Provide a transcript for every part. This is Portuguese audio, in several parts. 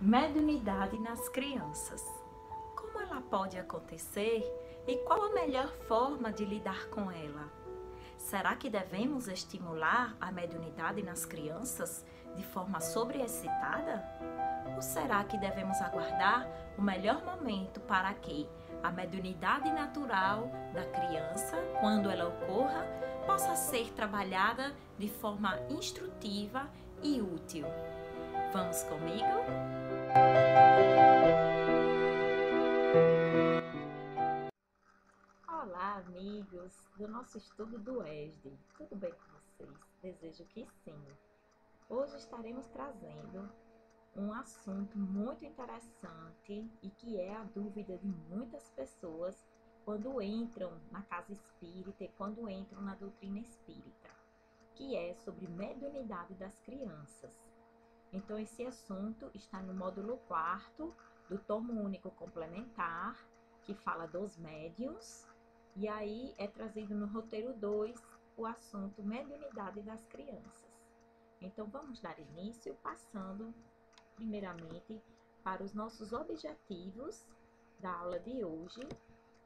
Mediunidade nas crianças. Como ela pode acontecer e qual a melhor forma de lidar com ela? Será que devemos estimular a mediunidade nas crianças de forma sobreexcitada? Ou será que devemos aguardar o melhor momento para que a mediunidade natural da criança, quando ela ocorra, possa ser trabalhada de forma instrutiva e útil? Vamos comigo? Olá, amigos do nosso estudo do ESD. Tudo bem com vocês? Desejo que sim. Hoje estaremos trazendo um assunto muito interessante e que é a dúvida de muitas pessoas quando entram na casa espírita e quando entram na doutrina espírita, que é sobre mediunidade das crianças. Então, esse assunto está no módulo 4º do tomo único complementar, que fala dos médiuns, e aí é trazido no roteiro 2 o assunto mediunidade das crianças. Então, vamos dar início passando, primeiramente, para os nossos objetivos da aula de hoje,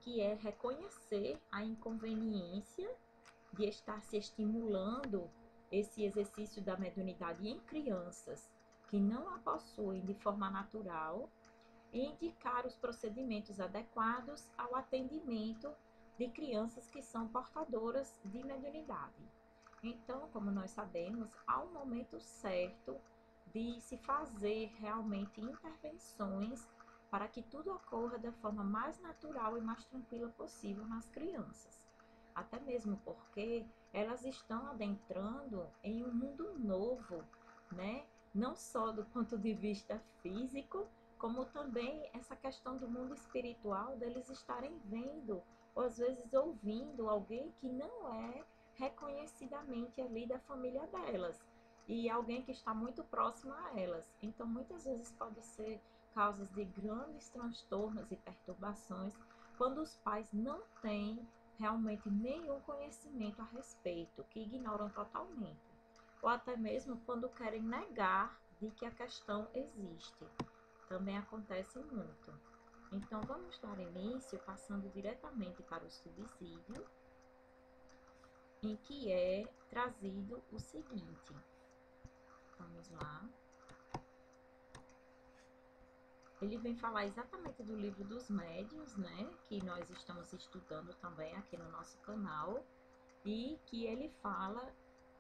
que é reconhecer a inconveniência de estar se estimulando esse exercício da mediunidade em crianças que não a possuem de forma natural e indicar os procedimentos adequados ao atendimento de crianças que são portadoras de mediunidade. Então, como nós sabemos, há um momento certo de se fazer realmente intervenções para que tudo ocorra da forma mais natural e mais tranquila possível nas crianças. Até mesmo porque elas estão adentrando em um mundo novo, né? Não só do ponto de vista físico, como também essa questão do mundo espiritual, deles estarem vendo, ou às vezes ouvindo alguém que não é reconhecidamente ali da família delas, e alguém que está muito próximo a elas. Então, muitas vezes pode ser causas de grandes transtornos e perturbações, quando os pais não têm realmente nenhum conhecimento a respeito, que ignoram totalmente, ou até mesmo quando querem negar de que a questão existe. Também acontece muito. Então, vamos dar início passando diretamente para o subsídio, em que é trazido o seguinte. Vamos lá. Ele vem falar exatamente do livro dos médiuns, né? Que nós estamos estudando também aqui no nosso canal. E que ele fala,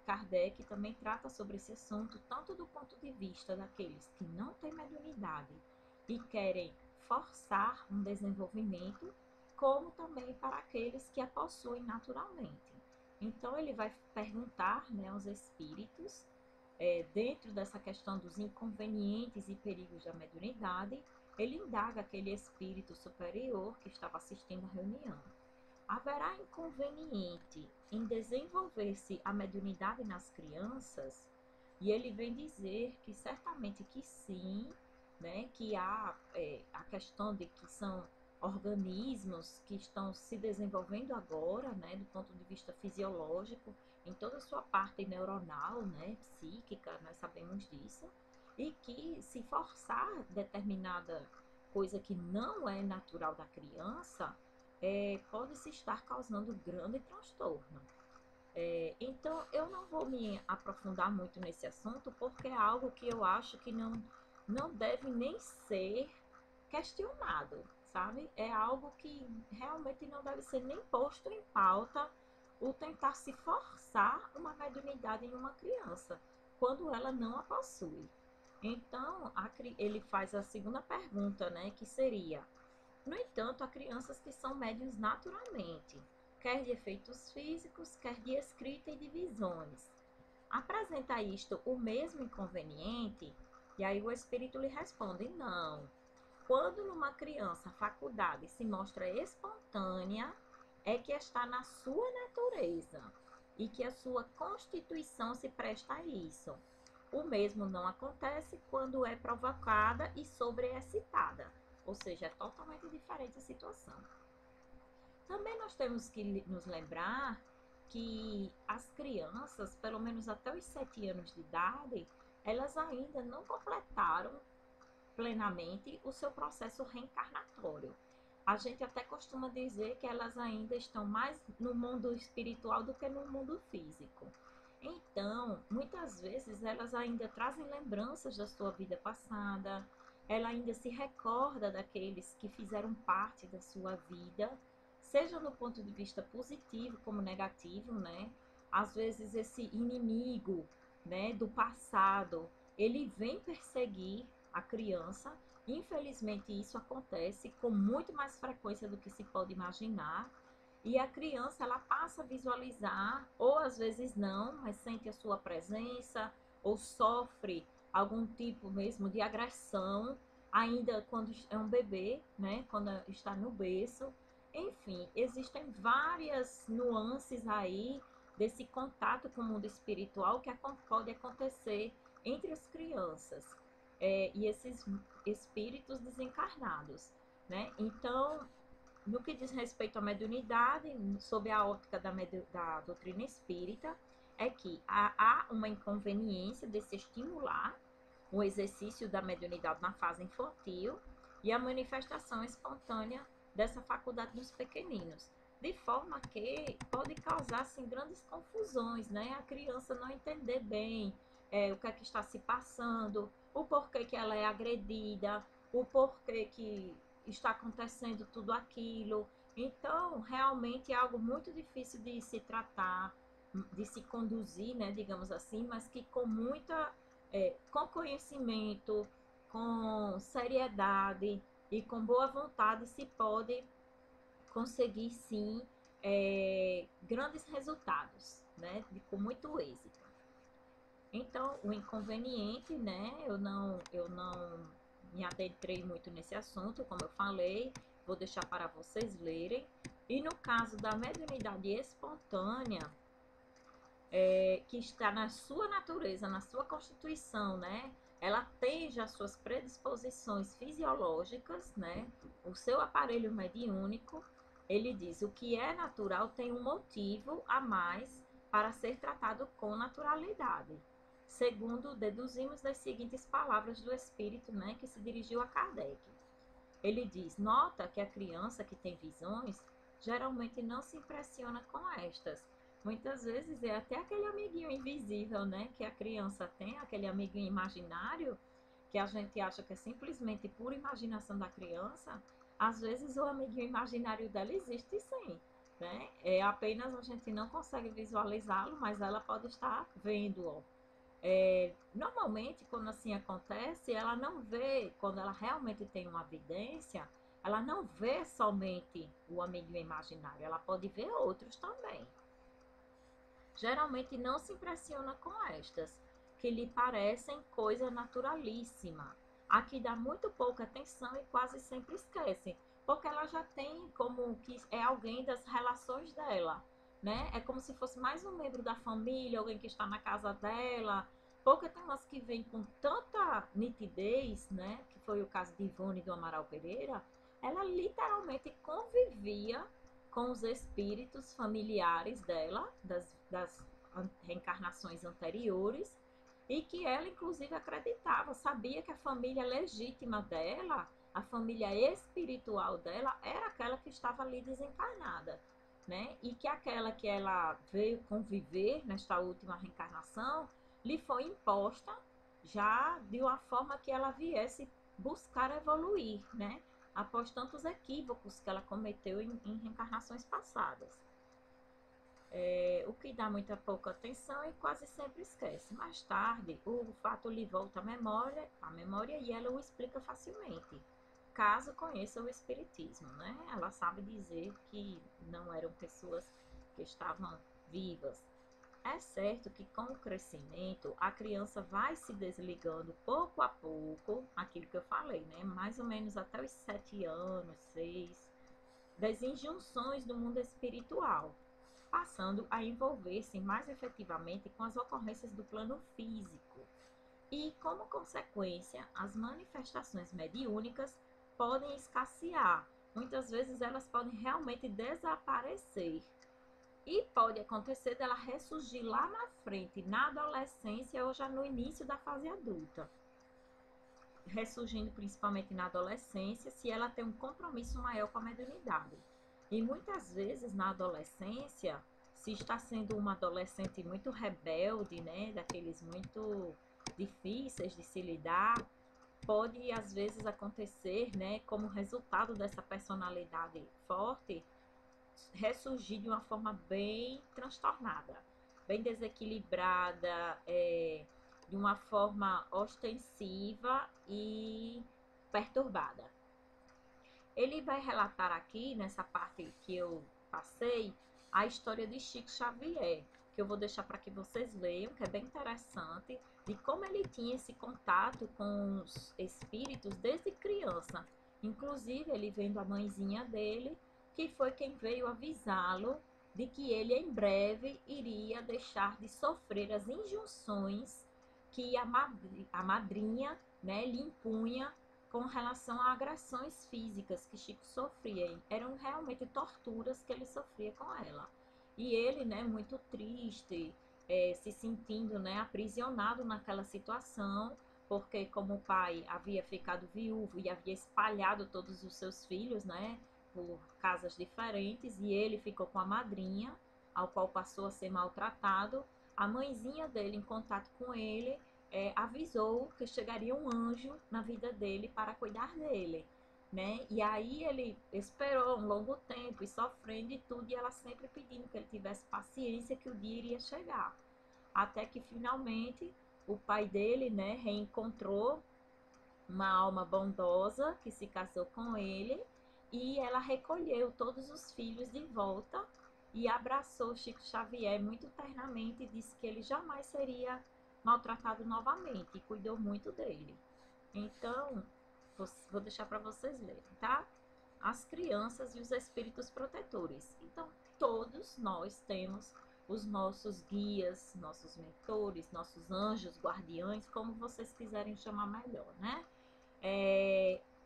Kardec também trata sobre esse assunto, tanto do ponto de vista daqueles que não têm mediunidade e querem forçar um desenvolvimento, como também para aqueles que a possuem naturalmente. Então, ele vai perguntar, né, aos espíritos, dentro dessa questão dos inconvenientes e perigos da mediunidade, ele indaga aquele espírito superior que estava assistindo a reunião. Haverá inconveniente em desenvolver-se a mediunidade nas crianças? E ele vem dizer que certamente que sim, né, que há a questão de que são organismos que estão se desenvolvendo agora, né, do ponto de vista fisiológico, em toda a sua parte neuronal, né, psíquica, nós sabemos disso, e que se forçar determinada coisa que não é natural da criança, pode se estar causando grande transtorno. Então, eu não vou me aprofundar muito nesse assunto, porque é algo que eu acho que não deve nem ser questionado, sabe? É algo que realmente não deve ser nem posto em pauta o tentar se forçar uma mediunidade em uma criança, quando ela não a possui. Então, ele faz a segunda pergunta, né, que seria: no entanto, há crianças que são médiuns naturalmente, quer de efeitos físicos, quer de escrita e de visões. Apresenta isto o mesmo inconveniente? E aí o espírito lhe responde: não. Quando numa criança a faculdade se mostra espontânea, é que está na sua natureza e que a sua constituição se presta a isso. O mesmo não acontece quando é provocada e sobreexcitada, ou seja, é totalmente diferente a situação. Também nós temos que nos lembrar que as crianças, pelo menos até os 7 anos de idade, elas ainda não completaram plenamente o seu processo reencarnatório. A gente até costuma dizer que elas ainda estão mais no mundo espiritual do que no mundo físico. Então, muitas vezes elas ainda trazem lembranças da sua vida passada, ela ainda se recorda daqueles que fizeram parte da sua vida, seja no ponto de vista positivo como negativo, né? Às vezes esse inimigo, né, do passado, ele vem perseguir a criança. Infelizmente isso acontece com muito mais frequência do que se pode imaginar. E a criança, ela passa a visualizar, ou às vezes não, mas sente a sua presença, ou sofre algum tipo mesmo de agressão, ainda quando é um bebê, né? Quando está no berço. Enfim, existem várias nuances aí desse contato com o mundo espiritual que pode acontecer entre as crianças e esses espíritos desencarnados, né? Então, no que diz respeito à mediunidade, sob a ótica da doutrina espírita, é que há uma inconveniência de se estimular o exercício da mediunidade na fase infantil e a manifestação espontânea dessa faculdade nos pequeninos, de forma que pode causar assim, grandes confusões, né? A criança não entender bem o que é que está se passando, o porquê que ela é agredida, o porquê que está acontecendo tudo aquilo. Então, realmente é algo muito difícil de se tratar, de se conduzir, né, digamos assim, mas que com muita, com conhecimento, com seriedade e com boa vontade se pode conseguir sim grandes resultados, né, com muito êxito. Então, o inconveniente, né, eu não me adentrei muito nesse assunto, como eu falei, vou deixar para vocês lerem. E no caso da mediunidade espontânea, que está na sua natureza, na sua constituição, né? Ela tem já suas predisposições fisiológicas, né? O seu aparelho mediúnico, ele diz, o que é natural tem um motivo a mais para ser tratado com naturalidade. Segundo, deduzimos das seguintes palavras do Espírito, né, que se dirigiu a Kardec. Ele diz, nota que a criança que tem visões geralmente não se impressiona com estas. Muitas vezes é até aquele amiguinho invisível, né, que a criança tem, aquele amiguinho imaginário, que a gente acha que é simplesmente pura imaginação da criança. Às vezes o amiguinho imaginário dela existe sim, né? É apenas a gente não consegue visualizá-lo, mas ela pode estar vendo-o. Normalmente, quando assim acontece, ela não vê, quando ela realmente tem uma evidência, ela não vê somente o amiguinho imaginário, ela pode ver outros também. Geralmente não se impressiona com estas, que lhe parecem coisa naturalíssima. Aqui dá muito pouca atenção e quase sempre esquece, porque ela já tem como que é alguém das relações dela, né? É como se fosse mais um membro da família, alguém que está na casa dela. Porque tem umas que vêm com tanta nitidez, né? Que foi o caso de Ivone do Amaral Pereira. Ela literalmente convivia com os espíritos familiares dela, das reencarnações anteriores, e que ela, inclusive, acreditava, sabia que a família legítima dela, a família espiritual dela, era aquela que estava ali desencarnada, né? E que aquela que ela veio conviver nesta última reencarnação lhe foi imposta já de uma forma que ela viesse buscar evoluir, né? Após tantos equívocos que ela cometeu em reencarnações passadas. O que dá muita pouca atenção e quase sempre esquece. Mais tarde, o fato lhe volta à memória e ela o explica facilmente, caso conheça o espiritismo, né? Ela sabe dizer que não eram pessoas que estavam vivas. É certo que com o crescimento a criança vai se desligando pouco a pouco, aquilo que eu falei, né? Mais ou menos até os 7 anos, 6, das injunções do mundo espiritual, passando a envolver-se mais efetivamente com as ocorrências do plano físico. E, como consequência, as manifestações mediúnicas podem escassear. Muitas vezes elas podem realmente desaparecer. E pode acontecer dela ressurgir lá na frente, na adolescência ou já no início da fase adulta. ressurgindo principalmente na adolescência, se ela tem um compromisso maior com a mediunidade. E muitas vezes na adolescência, se está sendo uma adolescente muito rebelde, né, daqueles muito difíceis de se lidar, pode às vezes acontecer, né, como resultado dessa personalidade forte, ressurgir de uma forma bem transtornada, bem desequilibrada, de uma forma ostensiva e perturbada. Ele vai relatar aqui, nessa parte que eu passei, a história de Chico Xavier, que eu vou deixar para que vocês leiam, que é bem interessante, de como ele tinha esse contato com os espíritos desde criança. Inclusive, ele vendo a mãezinha dele, que foi quem veio avisá-lo de que ele em breve iria deixar de sofrer as injunções que a madrinha, né, lhe impunha com relação a agressões físicas que Chico sofria. Eram realmente torturas que ele sofria com ela. E ele, né, muito triste, se sentindo, né, aprisionado naquela situação, porque como o pai havia ficado viúvo e havia espalhado todos os seus filhos, né, por casas diferentes, e ele ficou com a madrinha, ao qual passou a ser maltratado. A mãezinha dele, em contato com ele, avisou que chegaria um anjo na vida dele para cuidar dele, né? E aí ele esperou um longo tempo e sofrendo e tudo, e ela sempre pedindo que ele tivesse paciência que o dia iria chegar. Até que finalmente o pai dele, né, reencontrou uma alma bondosa que se casou com ele, e ela recolheu todos os filhos de volta e abraçou Chico Xavier muito ternamente e disse que ele jamais seria maltratado novamente e cuidou muito dele. Então, vou deixar para vocês lerem, tá? As crianças e os espíritos protetores. Então, todos nós temos os nossos guias, nossos mentores, nossos anjos, guardiães, como vocês quiserem chamar melhor, né?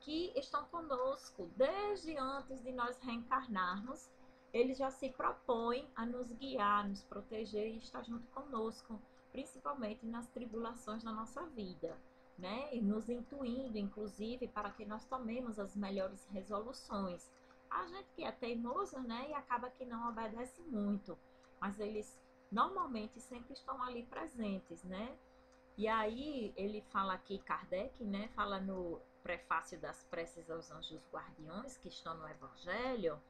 Que estão conosco desde antes de nós reencarnarmos. Eles já se propõem a nos guiar, nos proteger e estar junto conosco, principalmente nas tribulações da nossa vida, né? E nos intuindo, inclusive, para que nós tomemos as melhores resoluções. A gente que é teimoso, né? E acaba que não obedece muito, mas eles normalmente sempre estão ali presentes, né? E aí ele fala aqui, Kardec, né? Fala no prefácio das preces aos anjos guardiões, que estão no Evangelho,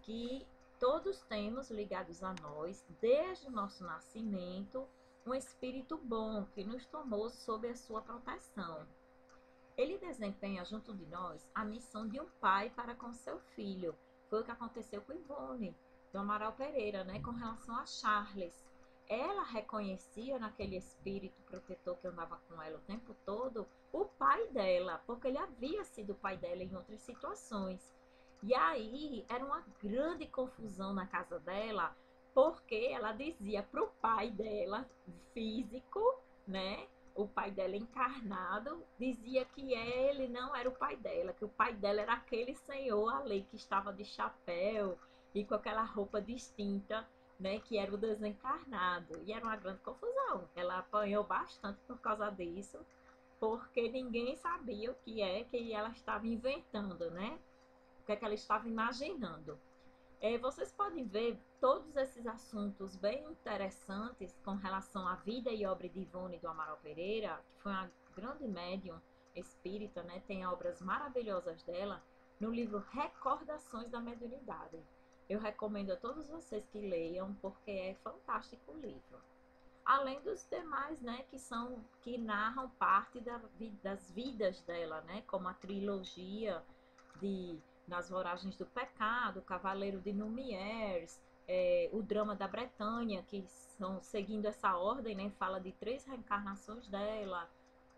que todos temos ligados a nós, desde o nosso nascimento, um espírito bom que nos tomou sob a sua proteção. Ele desempenha junto de nós a missão de um pai para com seu filho. Foi o que aconteceu com Ivone, do Amaral Pereira, né, com relação a Charles. Ela reconhecia naquele espírito protetor que andava com ela o tempo todo o pai dela, porque ele havia sido o pai dela em outras situações. E aí era uma grande confusão na casa dela, porque ela dizia para o pai dela, físico, né? O pai dela encarnado, dizia que ele não era o pai dela, que o pai dela era aquele senhor ali que estava de chapéu e com aquela roupa distinta, né, que era o desencarnado. E era uma grande confusão. Ela apanhou bastante por causa disso, porque ninguém sabia o que é que ela estava inventando, né? O que é que ela estava imaginando. Vocês podem ver todos esses assuntos bem interessantes com relação à vida e obra de Ivone do Amaral Pereira, que foi uma grande médium espírita, né? Tem obras maravilhosas dela, no livro Recordações da Mediunidade. Eu recomendo a todos vocês que leiam, porque é fantástico o livro. Além dos demais, né, que narram parte das vidas dela, né, como a trilogia de Nas Voragens do Pecado, Cavaleiro de Lumières, o Drama da Bretanha, que são seguindo essa ordem, né, fala de 3 reencarnações dela.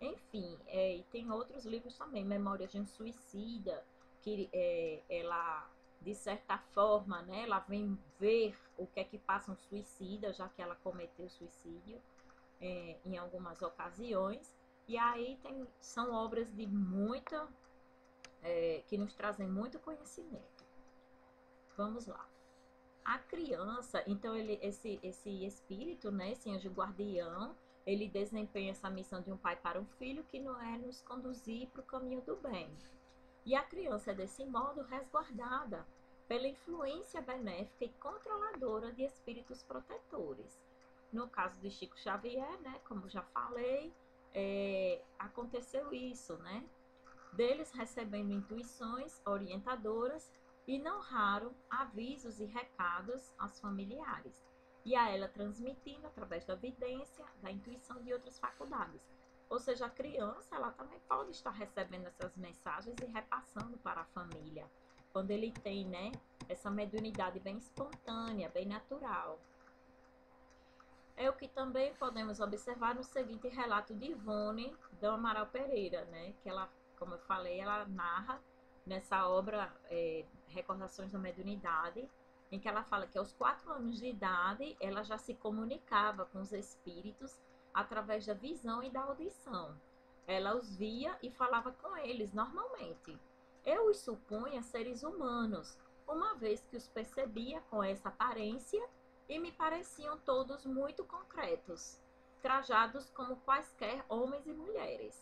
Enfim, e tem outros livros também, Memórias de um Suicida, que ela, de certa forma, né, ela vem ver o que é que passa um suicida, já que ela cometeu suicídio em algumas ocasiões. E aí são obras de muita que nos trazem muito conhecimento. Vamos lá. A criança, então esse espírito, né, esse anjo guardião, ele desempenha essa missão de um pai para um filho, que não é nos conduzir para o caminho do bem. E a criança é desse modo resguardada pela influência benéfica e controladora de espíritos protetores. No caso de Chico Xavier, né, como já falei, aconteceu isso, né? Deles recebendo intuições orientadoras e, não raro, avisos e recados aos familiares, e a ela transmitindo através da vidência, da intuição e de outras faculdades. Ou seja, a criança, ela também pode estar recebendo essas mensagens e repassando para a família, quando ele tem, né, essa mediunidade bem espontânea, bem natural. É o que também podemos observar no seguinte relato de Ivone do Amaral Pereira, né, que ela, como eu falei, ela narra nessa obra Recordações da Mediunidade, em que ela fala que aos 4 anos de idade ela já se comunicava com os espíritos através da visão e da audição. Ela os via e falava com eles normalmente. Eu os supunha seres humanos, uma vez que os percebia com essa aparência e me pareciam todos muito concretos, trajados como quaisquer homens e mulheres.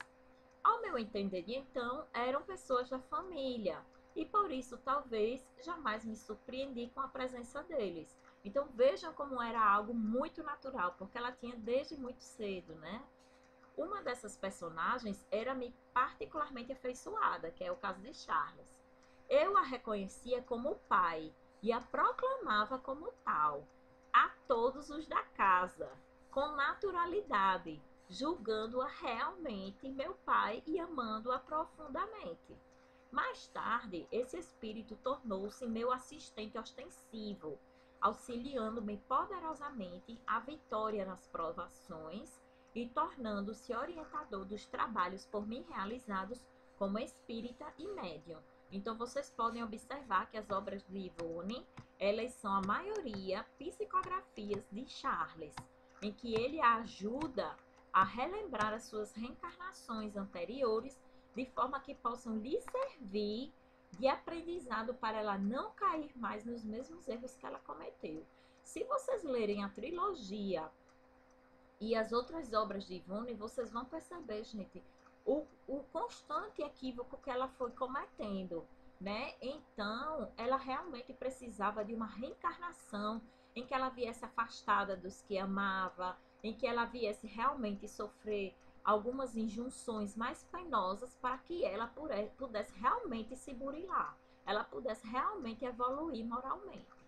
Ao meu entender, então, eram pessoas da família, e por isso talvez jamais me surpreendi com a presença deles. Então vejam como era algo muito natural, porque ela tinha desde muito cedo, né? Uma dessas personagens era-me particularmente afeiçoada, que é o caso de Charles. Eu a reconhecia como pai e a proclamava como tal a todos os da casa, com naturalidade, julgando-a realmente meu pai e amando-a profundamente. Mais tarde, esse espírito tornou-se meu assistente ostensivo, auxiliando-me poderosamente à vitória nas provações e tornando-se orientador dos trabalhos por mim realizados como espírita e médium. Então, vocês podem observar que as obras de Ivone, elas são a maioria psicografias de Charles, em que ele a ajuda a relembrar as suas reencarnações anteriores, de forma que possam lhe servir de aprendizado para ela não cair mais nos mesmos erros que ela cometeu. Se vocês lerem a trilogia e as outras obras de Ivone, vocês vão perceber, gente, o constante equívoco que ela foi cometendo, né? Então, ela realmente precisava de uma reencarnação em que ela viesse afastada dos que amava, em que ela viesse realmente sofrer algumas injunções mais penosas para que ela pudesse realmente se burilar, ela pudesse realmente evoluir moralmente.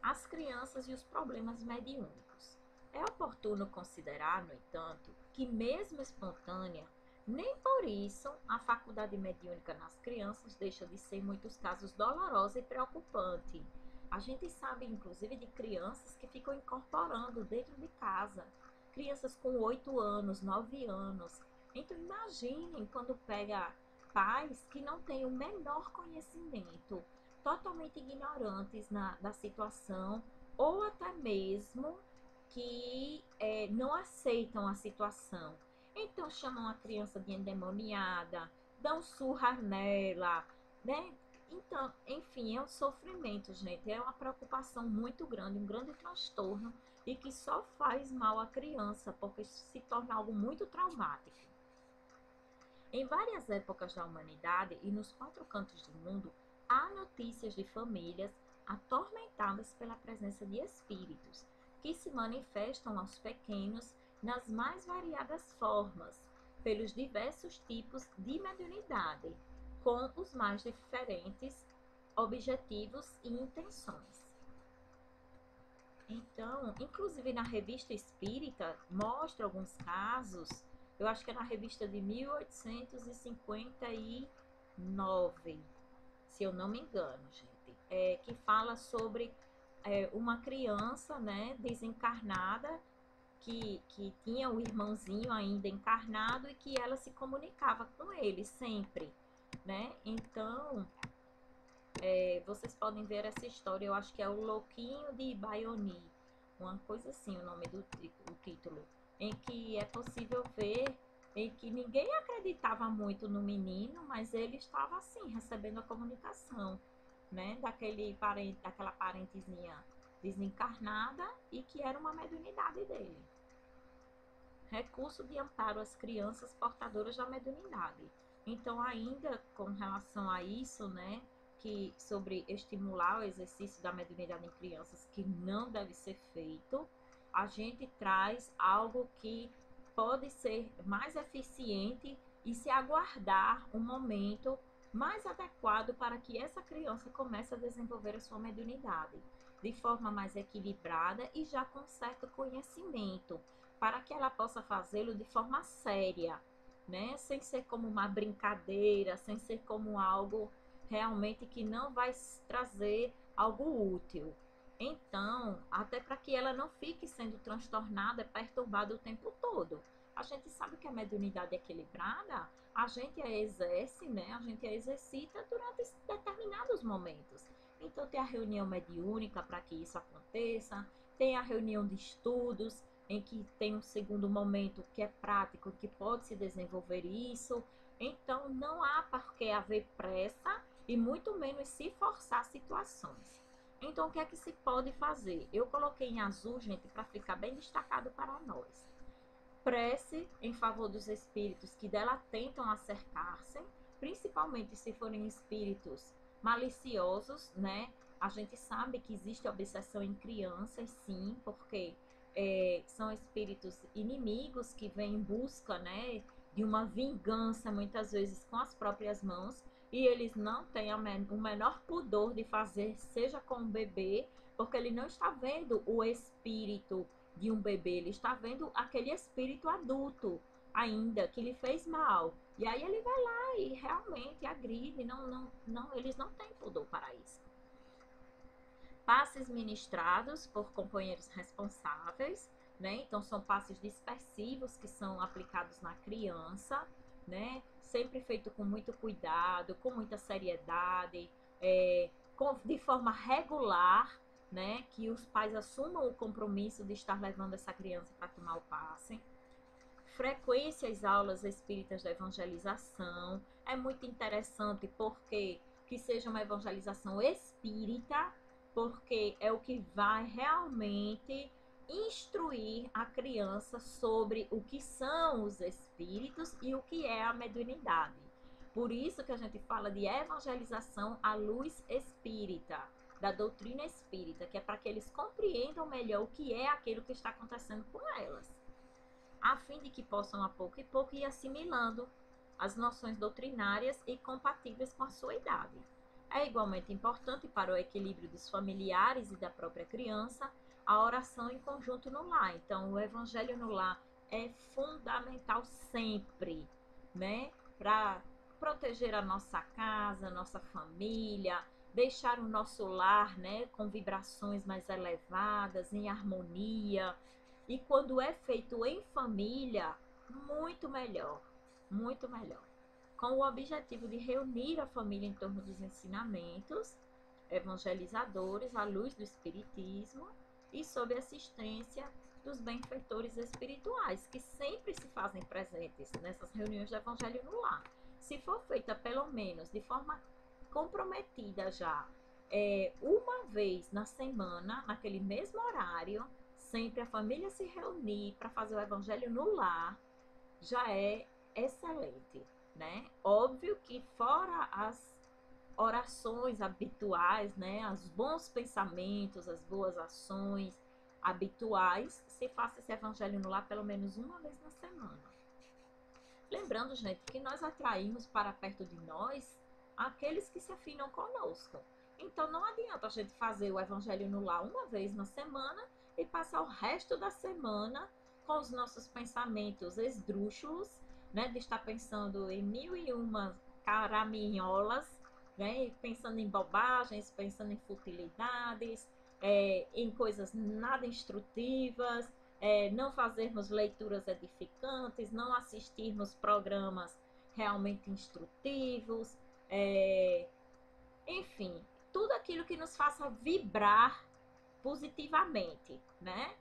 As crianças e os problemas mediúnicos. É oportuno considerar, no entanto, que mesmo espontânea, nem por isso a faculdade mediúnica nas crianças deixa de ser, em muitos casos, dolorosa e preocupante. A gente sabe, inclusive, de crianças que ficam incorporando dentro de casa, crianças com 8 anos, 9 anos. Então, imaginem quando pega pais que não têm o menor conhecimento, totalmente ignorantes da situação, ou até mesmo que não aceitam a situação. Então chamam a criança de endemoniada, dão surra nela, né? Então, enfim, é um sofrimento, gente. É uma preocupação muito grande, um grande transtorno e que só faz mal à criança, porque se torna algo muito traumático. Em várias épocas da humanidade e nos 4 cantos do mundo, há notícias de famílias atormentadas pela presença de espíritos, que se manifestam aos pequenos nas mais variadas formas, pelos diversos tipos de mediunidade, com os mais diferentes objetivos e intenções. Então, inclusive na Revista Espírita, mostra alguns casos, eu acho que é na revista de 1859, se eu não me engano, gente, que fala sobre uma criança, né, desencarnada, que tinha o irmãozinho ainda encarnado e que ela se comunicava com ele sempre, né? Então, vocês podem ver essa história, eu acho que é o Louquinho de Baioni, uma coisa assim, o nome do título, em que é possível ver em que ninguém acreditava muito no menino, mas ele estava assim, recebendo a comunicação, né, daquela parentezinha desencarnada e que era uma mediunidade dele. recurso de amparo às crianças portadoras da mediunidade. Então, ainda com relação a isso, né, que sobre estimular o exercício da mediunidade em crianças, que não deve ser feito, a gente traz algo que pode ser mais eficiente e se aguardar um momento mais adequado para que essa criança comece a desenvolver a sua mediunidade de forma mais equilibrada e já com certo conhecimento, para que ela possa fazê-lo de forma séria, né? Sem ser como uma brincadeira, sem ser como algo realmente que não vai trazer algo útil. Então, até para que ela não fique sendo transtornada, perturbada o tempo todo. A gente sabe que a mediunidade equilibrada, a gente a exerce, né? A gente a exercita durante determinados momentos. Então, tem a reunião mediúnica para que isso aconteça, tem a reunião de estudos, em que tem um segundo momento que é prático, que pode se desenvolver isso. Então, não há por que haver pressa e muito menos se forçar situações. Então, o que é que se pode fazer? Eu coloquei em azul, gente, para ficar bem destacado para nós. Prece em favor dos espíritos que dela tentam acercar-se, principalmente se forem espíritos maliciosos, né? A gente sabe que existe obsessão em crianças, sim, porque são espíritos inimigos que vêm em busca, né, de uma vingança, muitas vezes com as próprias mãos, e eles não têm o menor pudor de fazer, seja com um bebê, porque ele não está vendo o espírito de um bebê, ele está vendo aquele espírito adulto ainda, que lhe fez mal. E aí ele vai lá e realmente agride, eles não têm pudor para isso. Passes ministrados por companheiros responsáveis, né? Então são passes dispersivos que são aplicados na criança, né? Sempre feito com muito cuidado, com muita seriedade, de forma regular, né? Que os pais assumam o compromisso de estar levando essa criança para tomar o passe. Frequência às aulas espíritas da evangelização. É muito interessante porque que seja uma evangelização espírita, porque é o que vai realmente instruir a criança sobre o que são os espíritos e o que é a mediunidade. Por isso que a gente fala de evangelização à luz espírita, da doutrina espírita, que é para que eles compreendam melhor o que é aquilo que está acontecendo com elas, a fim de que possam a pouco e pouco ir assimilando as noções doutrinárias e compatíveis com a sua idade. É igualmente importante para o equilíbrio dos familiares e da própria criança a oração em conjunto no lar. Então, o evangelho no lar é fundamental sempre, né? Para proteger a nossa casa, a nossa família, deixar o nosso lar, né, com vibrações mais elevadas, em harmonia. E quando é feito em família, muito melhor, muito melhor. Com o objetivo de reunir a família em torno dos ensinamentos evangelizadores à luz do espiritismo e sob assistência dos benfeitores espirituais, que sempre se fazem presentes nessas reuniões de evangelho no lar. Se for feita pelo menos de forma comprometida já, uma vez na semana, naquele mesmo horário, sempre a família se reunir para fazer o evangelho no lar, já é excelente, né? Óbvio que fora as orações habituais, né, os bons pensamentos, as boas ações habituais, se faça esse evangelho no lar pelo menos uma vez na semana. Lembrando, gente, que nós atraímos para perto de nós aqueles que se afinam conosco. Então não adianta a gente fazer o evangelho no lar uma vez na semana e passar o resto da semana com os nossos pensamentos esdrúxulos, né, de estar pensando em mil e uma caraminholas, né, pensando em bobagens, pensando em futilidades, em coisas nada instrutivas, não fazermos leituras edificantes, não assistirmos programas realmente instrutivos, enfim, tudo aquilo que nos faça vibrar positivamente, né?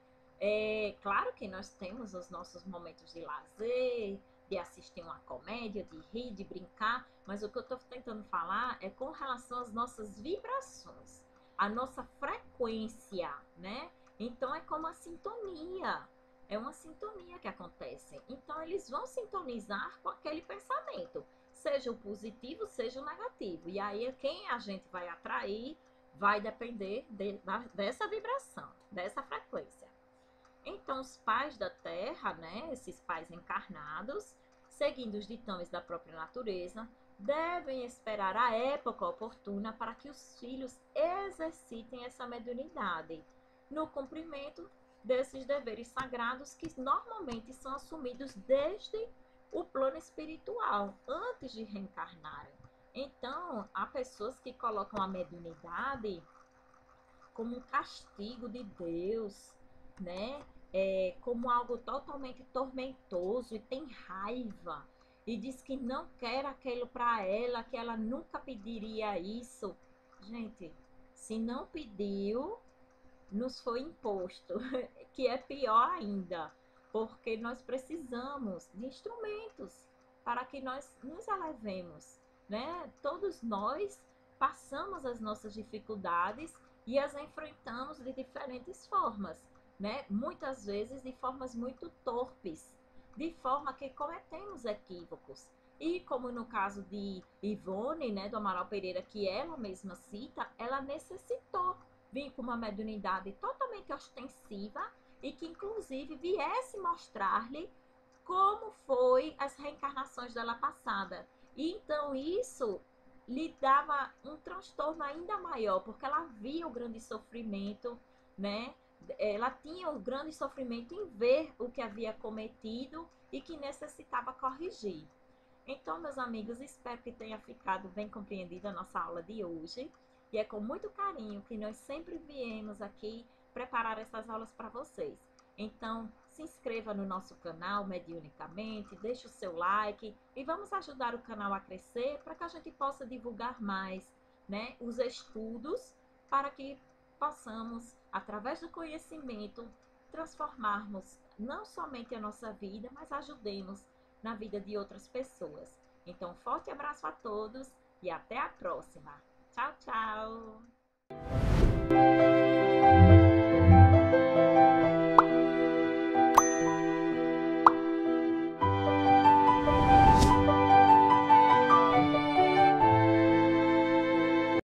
Claro que nós temos os nossos momentos de lazer, de assistir uma comédia, de rir, de brincar, mas o que eu estou tentando falar é com relação às nossas vibrações, a nossa frequência, né? Então é como a sintonia. é uma sintonia que acontece. Então, eles vão sintonizar com aquele pensamento, seja o positivo, seja o negativo. E aí, quem a gente vai atrair vai depender dessa vibração, dessa frequência. Então, os pais da Terra, né, esses pais encarnados, seguindo os ditames da própria natureza, devem esperar a época oportuna para que os filhos exercitem essa mediunidade, no cumprimento desses deveres sagrados que normalmente são assumidos desde o plano espiritual, antes de reencarnarem. Então, há pessoas que colocam a mediunidade como um castigo de Deus, né? Como algo totalmente tormentoso e tem raiva e diz que não quer aquilo para ela, que ela nunca pediria isso. Gente, se não pediu, nos foi imposto, que é pior ainda, porque nós precisamos de instrumentos para que nós nos elevemos, né? Todos nós passamos as nossas dificuldades e as enfrentamos de diferentes formas, né? Muitas vezes de formas muito torpes, de forma que cometemos equívocos. E como no caso de Ivone, né, do Amaral Pereira, que ela mesma cita, ela necessitou vir com uma mediunidade totalmente ostensiva e que inclusive viesse mostrar-lhe como foi as reencarnações dela passada. E então isso lhe dava um transtorno ainda maior, porque ela via o grande sofrimento, né? Ela tinha o grande sofrimento em ver o que havia cometido e que necessitava corrigir. Então, meus amigos, espero que tenha ficado bem compreendida a nossa aula de hoje. E é com muito carinho que nós sempre viemos aqui preparar essas aulas para vocês. Então, se inscreva no nosso canal Mediunicamente, deixe o seu like e vamos ajudar o canal a crescer para que a gente possa divulgar mais, né, os estudos para que possamos, através do conhecimento, transformarmos não somente a nossa vida, mas ajudemos na vida de outras pessoas. Então, forte abraço a todos e até a próxima. Tchau, tchau!